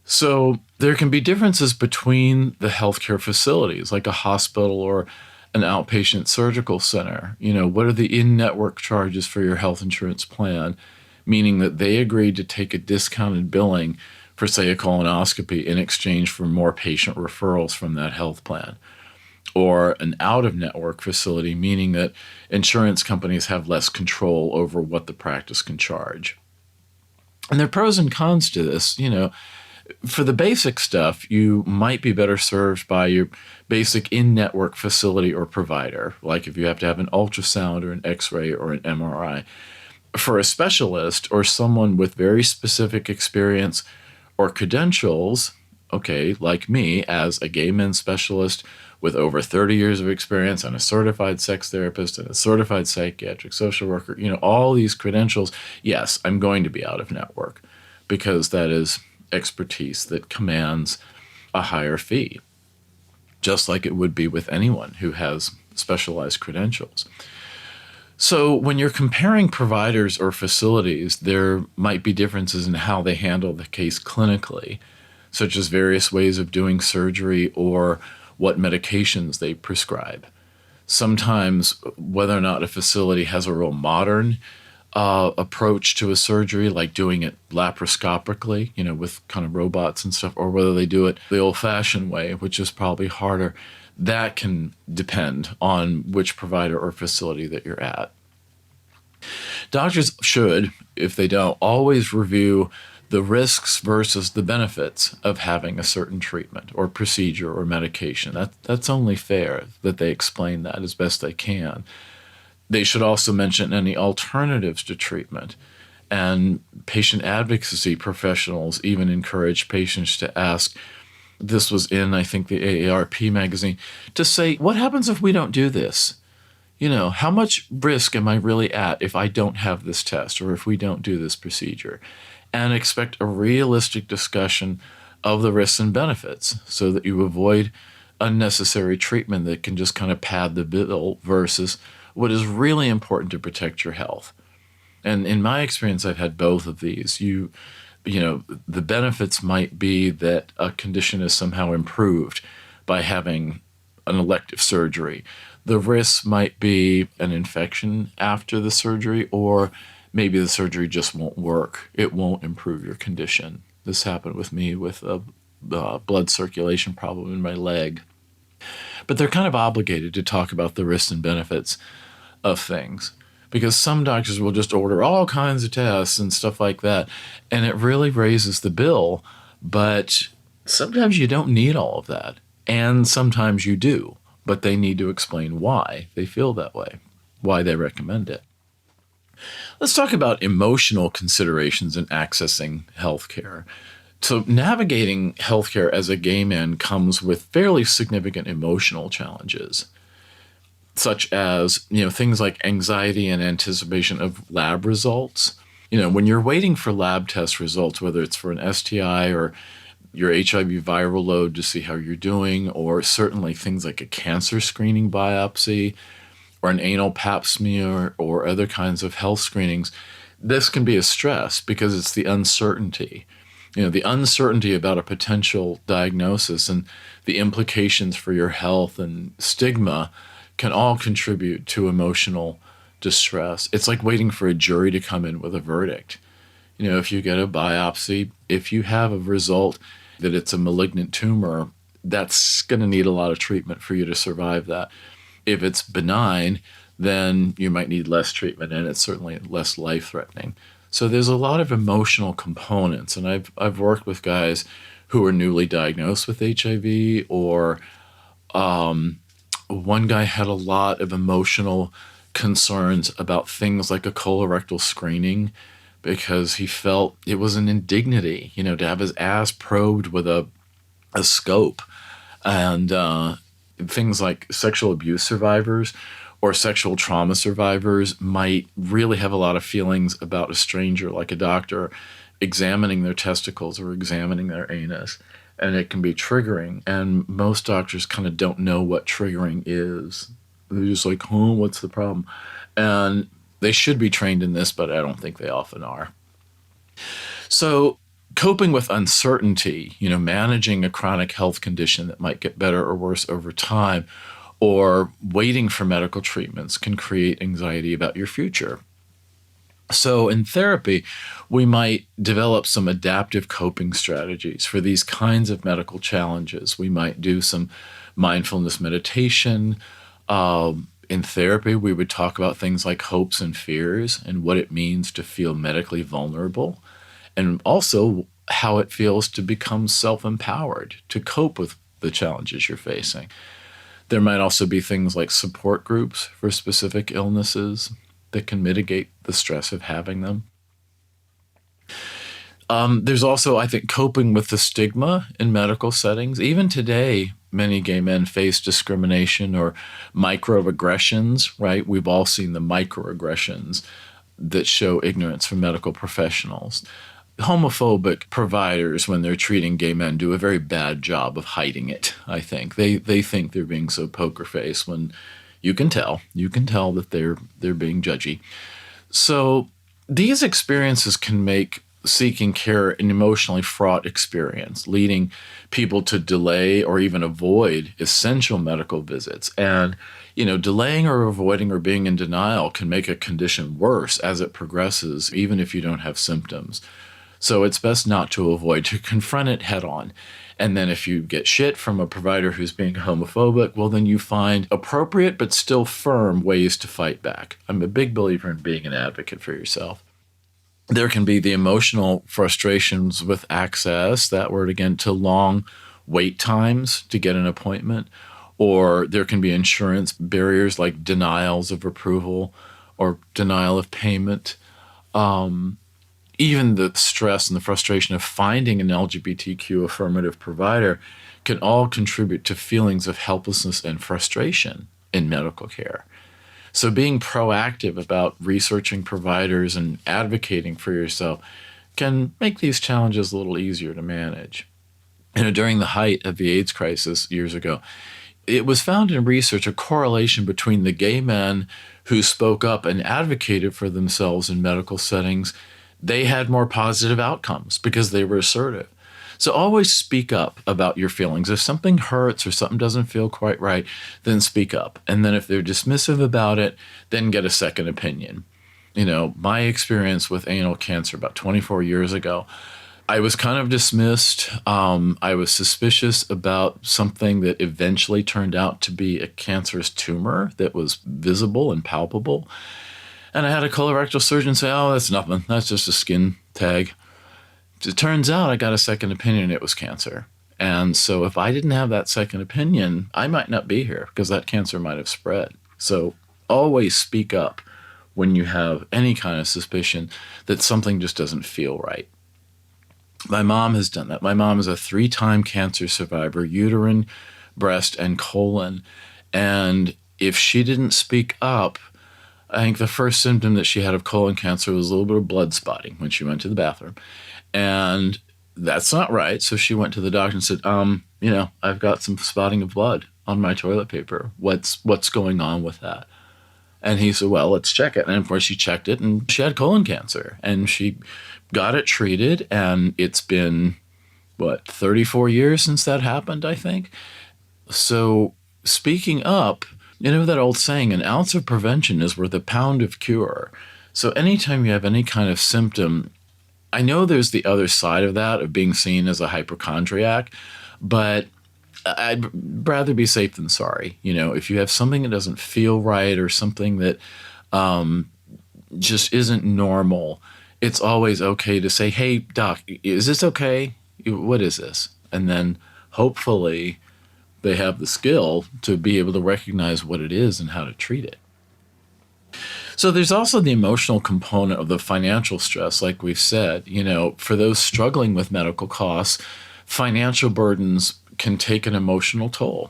So there can be differences between the healthcare facilities, like a hospital or an outpatient surgical center. What are the in-network charges for your health insurance plan, meaning that they agreed to take a discounted billing for, say, a colonoscopy in exchange for more patient referrals from that health plan. Or an out-of-network facility, meaning that insurance companies have less control over what the practice can charge. And there are pros and cons to this. For the basic stuff, you might be better served by your basic in-network facility or provider, like if you have to have an ultrasound or an X-ray or an MRI. For a specialist or someone with very specific experience or credentials, like me as a gay men specialist with over 30 years of experience and a certified sex therapist and a certified psychiatric social worker, all these credentials, yes, I'm going to be out of network because that is expertise that commands a higher fee, just like it would be with anyone who has specialized credentials. So when you're comparing providers or facilities, there might be differences in how they handle the case clinically, such as various ways of doing surgery or what medications they prescribe. Sometimes whether or not a facility has a real modern approach to a surgery, like doing it laparoscopically, with kind of robots and stuff, or whether they do it the old-fashioned way, which is probably harder, that can depend on which provider or facility that you're at. Doctors should, if they don't, always review the risks versus the benefits of having a certain treatment or procedure or medication. That's only fair that they explain that as best they can. They should also mention any alternatives to treatment. And patient advocacy professionals even encourage patients to ask, this was in, I think, the AARP magazine, to say, what happens if we don't do this? How much risk am I really at if I don't have this test or if we don't do this procedure? And expect a realistic discussion of the risks and benefits so that you avoid unnecessary treatment that can just kind of pad the bill versus what is really important to protect your health. And in my experience, I've had both of these. The benefits might be that a condition is somehow improved by having an elective surgery. The risks might be an infection after the surgery, or maybe the surgery just won't work. It won't improve your condition. This happened with me with a blood circulation problem in my leg. But they're kind of obligated to talk about the risks and benefits of things because some doctors will just order all kinds of tests and stuff like that, and it really raises the bill. But sometimes you don't need all of that, and sometimes you do, but they need to explain why they feel that way, why they recommend it. Let's talk about emotional considerations in accessing healthcare. So navigating healthcare as a gay man comes with fairly significant emotional challenges, such as, things like anxiety and anticipation of lab results. When you're waiting for lab test results, whether it's for an STI or your HIV viral load to see how you're doing, or certainly things like a cancer screening biopsy or an anal pap smear or other kinds of health screenings, This can be a stress because it's the uncertainty. The uncertainty about a potential diagnosis and the implications for your health and stigma can all contribute to emotional distress. It's like waiting for a jury to come in with a verdict. If you get a biopsy, if you have a result that it's a malignant tumor, that's going to need a lot of treatment for you to survive that. If it's benign, then you might need less treatment, and it's certainly less life-threatening. So there's a lot of emotional components, and I've worked with guys who are newly diagnosed with HIV, or one guy had a lot of emotional concerns about things like a colorectal screening because he felt it was an indignity, to have his ass probed with a scope. And things like sexual abuse survivors or sexual trauma survivors might really have a lot of feelings about a stranger, like a doctor examining their testicles or examining their anus. And it can be triggering. And most doctors kind of don't know what triggering is. They're just like, what's the problem? And they should be trained in this, but I don't think they often are. So coping with uncertainty, managing a chronic health condition that might get better or worse over time, or waiting for medical treatments can create anxiety about your future. So in therapy, we might develop some adaptive coping strategies for these kinds of medical challenges. We might do some mindfulness meditation. In therapy, we would talk about things like hopes and fears and what it means to feel medically vulnerable, and also how it feels to become self-empowered to cope with the challenges you're facing. There might also be things like support groups for specific illnesses that can mitigate the stress of having them. There's also, I think, coping with the stigma in medical settings. Even today, many gay men face discrimination or microaggressions, right? We've all seen the microaggressions that show ignorance from medical professionals. Homophobic providers, when they're treating gay men, do a very bad job of hiding it, I think. They think they're being so poker face when you can tell that they're being judgy. So these experiences can make seeking care an emotionally fraught experience, leading people to delay or even avoid essential medical visits. And, delaying or avoiding or being in denial can make a condition worse as it progresses, even if you don't have symptoms. So it's best not to avoid, to confront it head on. And then if you get shit from a provider who's being homophobic, well, then you find appropriate but still firm ways to fight back. I'm a big believer in being an advocate for yourself. There can be the emotional frustrations with access, that word again, to long wait times to get an appointment. Or there can be insurance barriers like denials of approval or denial of payment. Even the stress and the frustration of finding an LGBTQ affirmative provider can all contribute to feelings of helplessness and frustration in medical care. So being proactive about researching providers and advocating for yourself can make these challenges a little easier to manage. During the height of the AIDS crisis years ago, it was found in research a correlation between the gay men who spoke up and advocated for themselves in medical settings. They had more positive outcomes because they were assertive. So always speak up about your feelings. If something hurts or something doesn't feel quite right, then speak up. And then if they're dismissive about it, then get a second opinion. My experience with anal cancer about 24 years ago, I was kind of dismissed. I was suspicious about something that eventually turned out to be a cancerous tumor that was visible and palpable. And I had a colorectal surgeon say, that's nothing. That's just a skin tag. It turns out I got a second opinion and it was cancer. And so if I didn't have that second opinion, I might not be here because that cancer might have spread. So always speak up when you have any kind of suspicion that something just doesn't feel right. My mom has done that. My mom is a 3-time cancer survivor, uterine, breast, and colon. And if she didn't speak up, I think the first symptom that she had of colon cancer was a little bit of blood spotting when she went to the bathroom. And that's not right. So she went to the doctor and said, I've got some spotting of blood on my toilet paper. What's going on with that? And he said, well, let's check it. And of course, she checked it, and she had colon cancer. And she got it treated, and it's been, 34 years since that happened, I think. So speaking up, that old saying, an ounce of prevention is worth a pound of cure. So anytime you have any kind of symptom, I know there's the other side of that, of being seen as a hypochondriac, but I'd rather be safe than sorry. If you have something that doesn't feel right or something that just isn't normal, it's always okay to say, hey, doc, is this okay? What is this? And then hopefully they have the skill to be able to recognize what it is and how to treat it. So there's also the emotional component of the financial stress, like we've said. For those struggling with medical costs, financial burdens can take an emotional toll.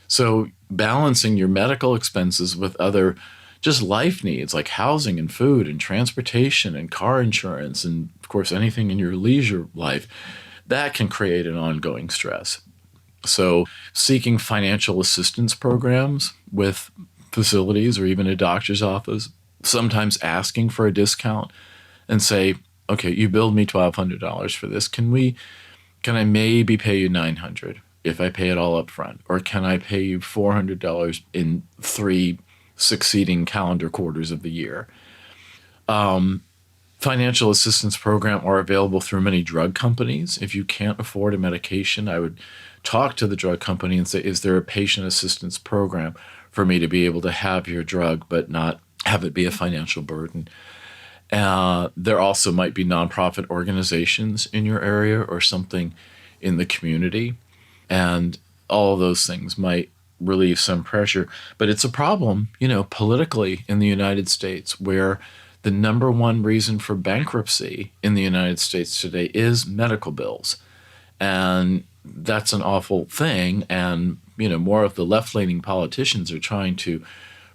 So balancing your medical expenses with other just life needs like housing and food and transportation and car insurance and, of course, anything in your leisure life, that can create an ongoing stress. So seeking financial assistance programs with facilities or even a doctor's office, sometimes asking for a discount and say, okay, you billed me $1,200 for this. Can I maybe pay you $900 if I pay it all up front? Or can I pay you $400 in 3 succeeding calendar quarters of the year? Financial assistance programs are available through many drug companies. If you can't afford a medication, I would talk to the drug company and say, is there a patient assistance program for me to be able to have your drug but not have it be a financial burden? There also might be nonprofit organizations in your area or something in the community, and all of those things might relieve some pressure. But it's a problem, politically in the United States, where the number one reason for bankruptcy in the United States today is medical bills. And that's an awful thing. And, more of the left-leaning politicians are trying to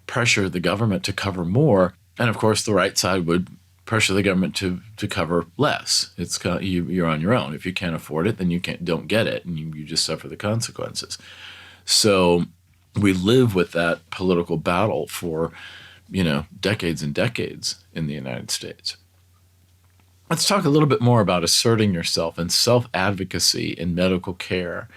pressure the government to cover more. And of course, the right side would pressure the government to cover less. It's you're on your own. If you can't afford it, then you don't get it, and you just suffer the consequences. So we live with that political battle for, decades and decades in the United States. Let's talk a little bit more about asserting yourself and self-advocacy in medical care.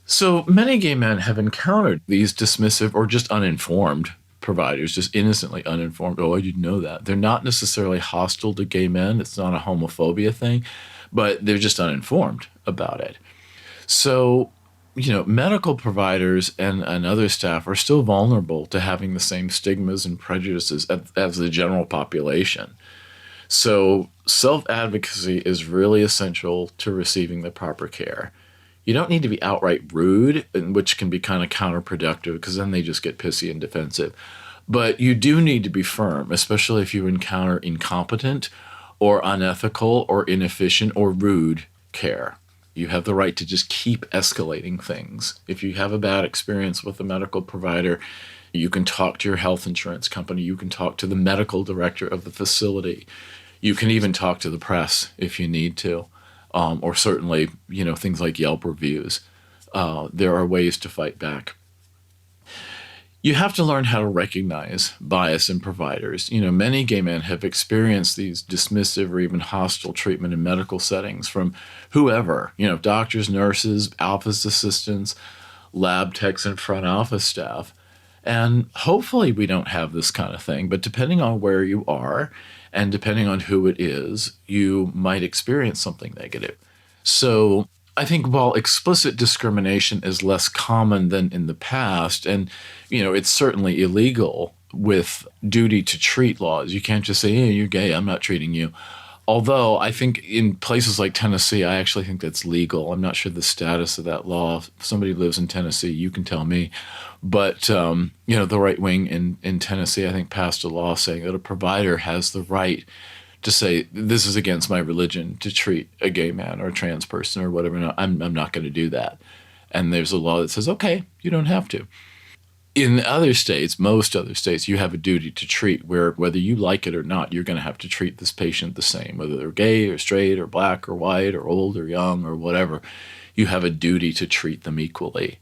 So many gay men have encountered these dismissive or just uninformed providers, just innocently uninformed. Oh, I didn't know that. They're not necessarily hostile to gay men. It's not a homophobia thing, but they're just uninformed about it. So, medical providers and other staff are still vulnerable to having the same stigmas and prejudices as the general population. So self-advocacy is really essential to receiving the proper care. You don't need to be outright rude, which can be kind of counterproductive because then they just get pissy and defensive. But you do need to be firm, especially if you encounter incompetent or unethical or inefficient or rude care. You have the right to just keep escalating things. If you have a bad experience with a medical provider, you can talk to your health insurance company. You can talk to the medical director of the facility. You can even talk to the press if you need to. Or certainly, things like Yelp reviews. There are ways to fight back. You have to learn how to recognize bias in providers. Many gay men have experienced these dismissive or even hostile treatment in medical settings from whoever, doctors, nurses, office assistants, lab techs, and front office staff. And hopefully we don't have this kind of thing, but depending on where you are and depending on who it is, you might experience something negative. So I think while explicit discrimination is less common than in the past, and, it's certainly illegal with duty to treat laws. You can't just say, hey, you're gay, I'm not treating you. Although I think in places like Tennessee, I actually think that's legal. I'm not sure the status of that law. If somebody lives in Tennessee, you can tell me. But, the right wing in Tennessee, I think, passed a law saying that a provider has the right to say, this is against my religion to treat a gay man or a trans person or whatever. No, I'm not going to do that. And there's a law that says, okay, you don't have to. In other states, most other states, you have a duty to treat where whether you like it or not, you're going to have to treat this patient the same, whether they're gay or straight or black or white or old or young or whatever. You have a duty to treat them equally.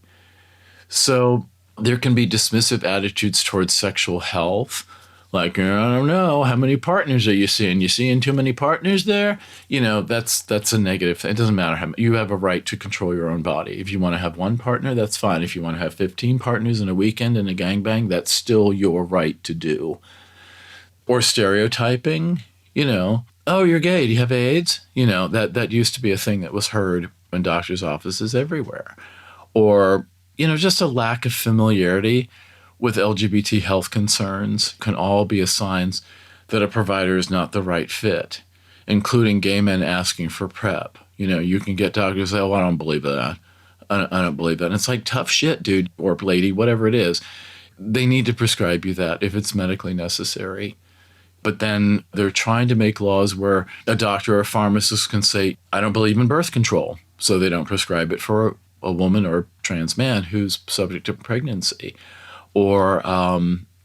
So There can be dismissive attitudes towards sexual health. Like, I don't know, how many partners are you seeing? You seeing too many partners there? That's a negative thing. It doesn't matter you have a right to control your own body. If you want to have one partner, that's fine. If you want to have 15 partners in a weekend and a gangbang, that's still your right to do. Or stereotyping, oh, you're gay. Do you have AIDS? That used to be a thing that was heard in doctors' offices everywhere. Or, just a lack of familiarity with LGBT health concerns can all be a signs that a provider is not the right fit, including gay men asking for PrEP. You can get doctors say, oh, I don't believe that. I don't believe that. And it's like, tough shit, dude, or lady, whatever it is. They need to prescribe you that if it's medically necessary. But then they're trying to make laws where a doctor or a pharmacist can say, I don't believe in birth control. So they don't prescribe it for a woman or a trans man who's subject to pregnancy. Or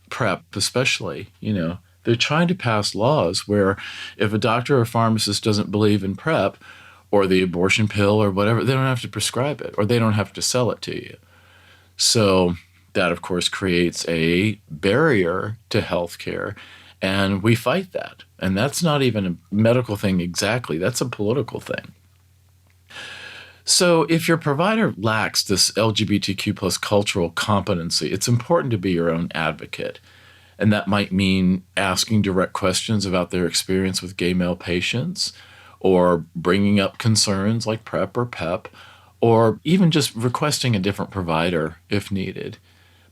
PrEP especially, They're trying to pass laws where if a doctor or pharmacist doesn't believe in PrEP or the abortion pill or whatever, they don't have to prescribe it or they don't have to sell it to you. So that, of course, creates a barrier to healthcare. And we fight that. And that's not even a medical thing exactly. That's a political thing. So if your provider lacks this LGBTQ plus cultural competency, it's important to be your own advocate. And that might mean asking direct questions about their experience with gay male patients, or bringing up concerns like PrEP or PEP, or even just requesting a different provider if needed.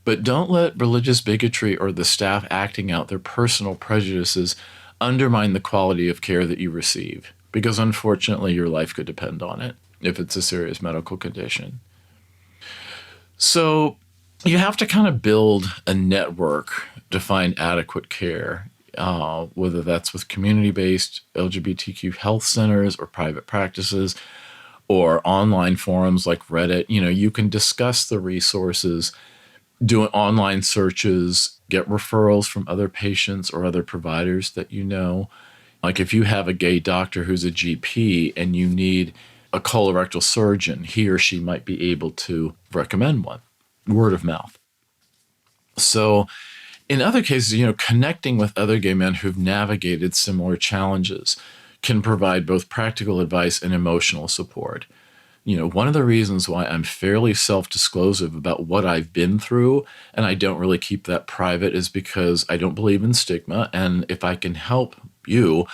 But don't let religious bigotry or the staff acting out their personal prejudices undermine the quality of care that you receive, because unfortunately your life could depend on it if it's a serious medical condition. So you have to kind of build a network to find adequate care, whether that's with community-based LGBTQ health centers or private practices or online forums like Reddit. You can discuss the resources, do online searches, get referrals from other patients or other providers that you know. Like if you have a gay doctor who's a GP and you need a colorectal surgeon, he or she might be able to recommend one, word of mouth. So in other cases, connecting with other gay men who've navigated similar challenges can provide both practical advice and emotional support. One of the reasons why I'm fairly self-disclosive about what I've been through, and I don't really keep that private, is because I don't believe in stigma. And if I can help you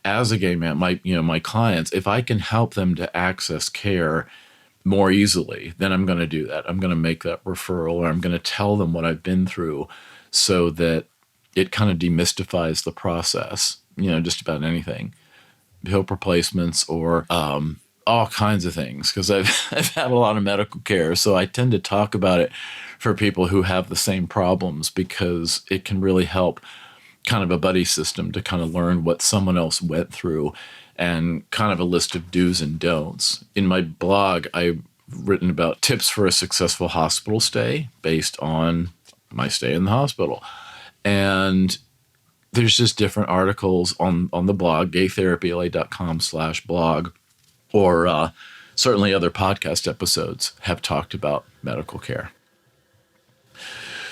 as a gay man, my clients, if I can help them to access care more easily, then I'm going to do that. I'm going to make that referral, or I'm going to tell them what I've been through so that it kind of demystifies the process, just about anything, hip replacements or all kinds of things, because I've had a lot of medical care. So I tend to talk about it for people who have the same problems, because it can really help kind of a buddy system to kind of learn what someone else went through and kind of a list of do's and don'ts. In my blog, I've written about tips for a successful hospital stay based on my stay in the hospital. And there's just different articles on the blog, gaytherapyla.com/blog, or certainly other podcast episodes have talked about medical care.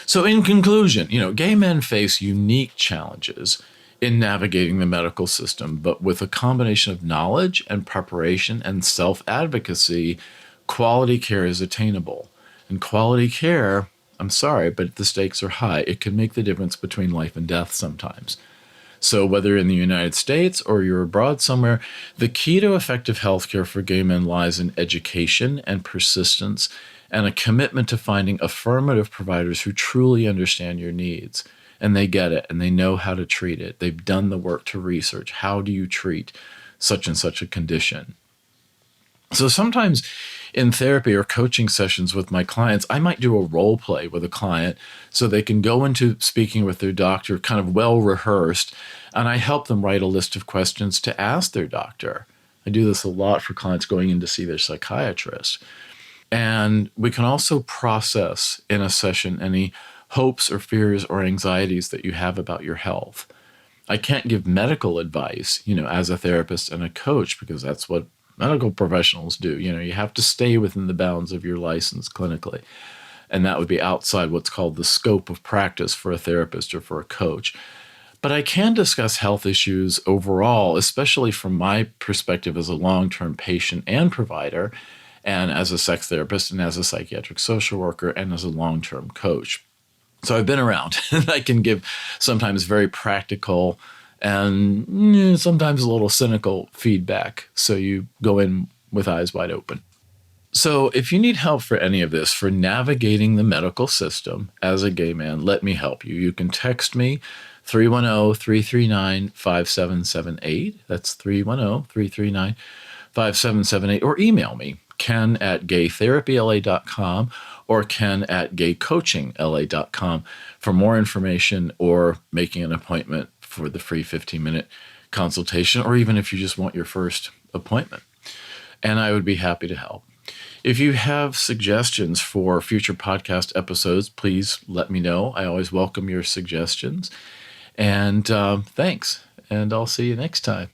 So in conclusion, gay men face unique challenges in navigating the medical system, but with a combination of knowledge and preparation and self-advocacy, quality care is attainable. And quality care, I'm sorry, but the stakes are high. It can make the difference between life and death sometimes. So whether in the United States or you're abroad somewhere, the key to effective healthcare for gay men lies in education and persistence, and a commitment to finding affirmative providers who truly understand your needs. And they get it, and they know how to treat it. They've done the work to research. How do you treat such and such a condition? So sometimes in therapy or coaching sessions with my clients, I might do a role play with a client so they can go into speaking with their doctor kind of well rehearsed, and I help them write a list of questions to ask their doctor. I do this a lot for clients going in to see their psychiatrist. And we can also process in a session any hopes or fears or anxieties that you have about your health. I can't give medical advice, as a therapist and a coach, because that's what medical professionals do. You have to stay within the bounds of your license clinically. and that would be outside what's called the scope of practice for a therapist or for a coach. But I can discuss health issues overall, especially from my perspective as a long-term patient and provider, and as a sex therapist, and as a psychiatric social worker, and as a long-term coach. So I've been around, and I can give sometimes very practical and sometimes a little cynical feedback. So you go in with eyes wide open. So if you need help for any of this, for navigating the medical system as a gay man, let me help you. You can text me 310-339-5778. That's 310-339-5778. Or email me, ken@gaytherapyla.com or ken@gaycoachingla.com for more information or making an appointment for the free 15-minute consultation, or even if you just want your first appointment. And I would be happy to help. If you have suggestions for future podcast episodes, please let me know. I always welcome your suggestions. And thanks. And I'll see you next time.